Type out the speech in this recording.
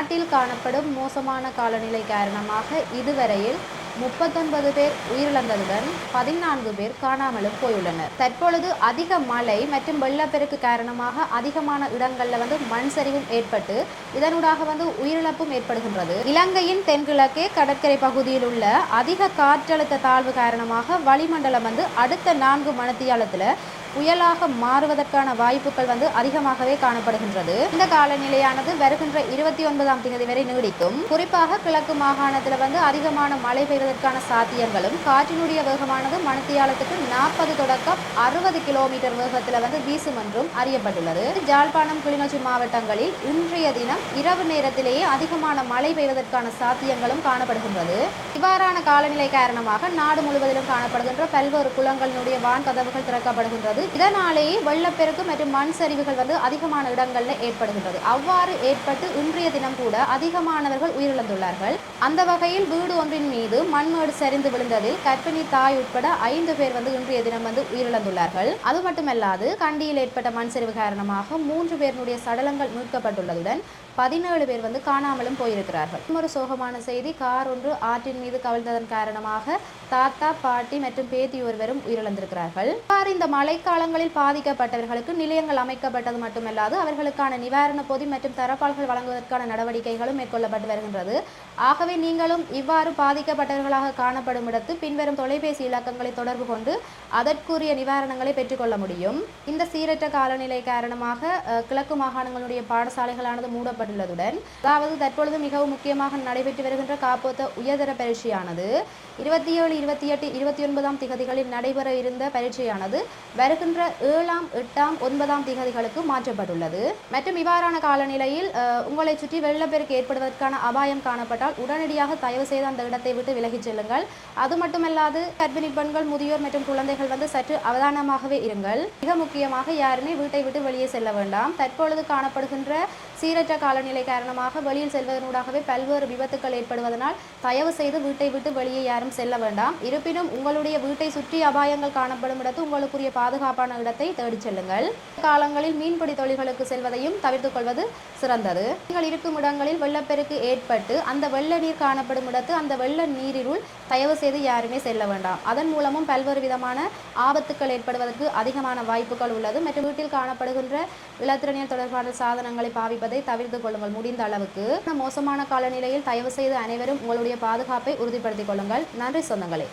நாட்டில் காணப்படும் மோசமான காலநிலை காரணமாக இதுவரையில் 39 பேர் உயிரிழந்ததுடன் 14 பேர் காணாமலும் போயுள்ளனர். தற்பொழுது அதிக மழை மற்றும் வெள்ளப்பெருக்கு காரணமாக அதிகமான இடங்கள்ல மண் சரிவும் ஏற்பட்டு இதனூடாக உயிரிழப்பும் ஏற்படுகின்றது. இலங்கையின் தென்கிழக்கே கடற்கரை பகுதியில் உள்ள அதிக காற்றழுத்த தாழ்வு காரணமாக வளிமண்டலம் அடுத்த 4 மணித்தியாலத்தில் புயலாக மாறுவதற்கான வாய்ப்புகள் அதிகமாகவே காணப்படுகின்றது. இந்த காலநிலையானது வருகின்ற 29ஆம் தேதி வரை நீடிக்கும். குறிப்பாக கிழக்கு மாகாணத்தில் அதிகமான மழை பெய்வதற்கான சாத்தியங்களும் காற்றினுடைய வேகமானது மணித்தியாலத்துக்கு 40 தொடக்கம் 60 கிலோமீட்டர் வேகத்தில் வீசும் என்றும் அறியப்பட்டுள்ளது. யாழ்ப்பாணம் கிளிநொச்சி மாவட்டங்களில் இன்றைய தினம் இரவு நேரத்திலேயே அதிகமான மழை பெய்வதற்கான சாத்தியங்களும் காணப்படுகின்றது. இவ்வாறான காலநிலை காரணமாக நாடு முழுவதிலும் காணப்படுகின்ற பல்வேறு குளங்களினுடைய வான் கதவுகள் திறக்கப்படுகின்றது. இதனாலேயே வெள்ளப்பெருக்கு மற்றும் மண் சரிவுகள் அதிகமான இடங்களில் ஏற்படுகின்றது. அவ்வாறு ஏற்பட்டு இன்றைய தினம் கூட அதிகமானவர்கள் உயிரிழந்துள்ளார்கள். அந்த வகையில் வீடு ஒன்றின் மீது மண்மேடு சரிந்து விழுந்ததில் கர்ப்பிணி தாய் உட்பட 5 பேர் இன்றைய தினம் உயிரிழந்துள்ளார்கள். அது மட்டுமல்லாது கண்டியில் ஏற்பட்ட மண் சரிவு காரணமாக 3 பேருடைய சடலங்கள் மீட்கப்பட்டுள்ளதுடன் 17 பேர் காணாமலும் போயிருக்கிறார்கள். ஒரு சோகமான செய்தி, கார் ஒன்று ஆற்றின் மீது கவிழ்ந்ததன் காரணமாக தாத்தா, பாட்டி மற்றும் பேத்தி ஒருவரும் உயிரிழந்திருக்கிறார்கள். இந்த மழைக்காலங்களில் பாதிக்கப்பட்டவர்களுக்கு நிலையங்கள் அமைக்கப்பட்டது மட்டுமல்லாது அவர்களுக்கான நிவாரண பொதி மற்றும் தரப்பால்கள் வழங்குவதற்கான நடவடிக்கைகளும் மேற்கொள்ளப்பட்டு வருகின்றது. ஆகவே நீங்களும் இவ்வாறு பாதிக்கப்பட்டவர்களாக காணப்படும் இடத்து பின்வரும் தொலைபேசி இலக்கங்களை தொடர்பு கொண்டு அதற்குரிய நிவாரணங்களை பெற்றுக்கொள்ள முடியும். இந்த சீரற்ற காலநிலை காரணமாக கிழக்கு மாகாணங்களுடைய பாடசாலைகளானது மூடப்பட்டுள்ளதுடன் அதாவது தற்பொழுது மிகவும் முக்கியமாக நடைபெற்று வருகின்ற காப்போத்த உயர்தர பரீட்சையானது 27, 28, 29ஆம் திகதிகளில் நடைபெற இருந்த பரீட்சையானது வருகின்ற 7ஆம், 8ஆம், 9ஆம் திகதிகளுக்கு மாற்றப்பட்டுள்ளது. மற்றும் இவ்வாறான காலநிலையில் உங்களை சுற்றி வெள்ளப்பெருக்கு ஏற்படுவதற்கான அபாயம் காணப்பட்டால் உடனடியாக தயவு செய்து அந்த இடத்தை விட்டு விலகிச் செல்லுங்கள். அது மட்டுமல்லாது கர்ப்பிணி பெண்கள், முதியோர் மற்றும் குழந்தைகள் சற்று அவதானமாகவே இருங்கள். மிக முக்கியமாக யாருமே வீட்டை விட்டு வெளியே செல்ல வேண்டாம். தற்பொழுது காணப்படுகின்ற சீரற்ற காலநிலை காரணமாக வெளியில் செல்வதனூடாகவே பல்வேறு விபத்துக்கள் ஏற்படுவதனால் தயவு செய்து வீட்டை விட்டு வெளியே யாரும் செல்ல வேண்டாம். இருப்பினும் உங்களுடைய வீட்டை சுற்றி அபாயங்கள் காணப்படும் இடத்து உங்களுக்குரிய பாதுகாப்பான இடத்தை தேடிச் செல்லுங்கள். காலங்களில் மீன்பிடி தொழில்களுக்கு செல்வதையும் தவிர்த்துக் கொள்வது சிறந்தது. நீங்கள் இருக்கும் இடங்களில் வெள்ளப்பெருக்கு ஏற்பட்டு அந்த வெள்ள நீர் காணப்படும் இடத்து அந்த வெள்ள நீரினுள் தயவு செய்து யாருமே செல்ல வேண்டாம். அதன் மூலமும் பல்வேறு விதமான ஆபத்துக்கள் ஏற்படுவதற்கு அதிகமான வாய்ப்புகள் உள்ளது. மற்றும் வீட்டில் காணப்படுகின்ற இலத்திரனியல் தொடர்பான சாதனங்களை பாவிப்பதை தவிர்த்துக் கொள்ளுங்கள் முடிந்த அளவுக்கு. மோசமான காலநிலையில் தயவு செய்து அனைவரும் உங்களுடைய பாதுகாப்பை உறுதிப்படுத்திக் கொள்ளுங்கள். நன்றி சொந்தங்களே.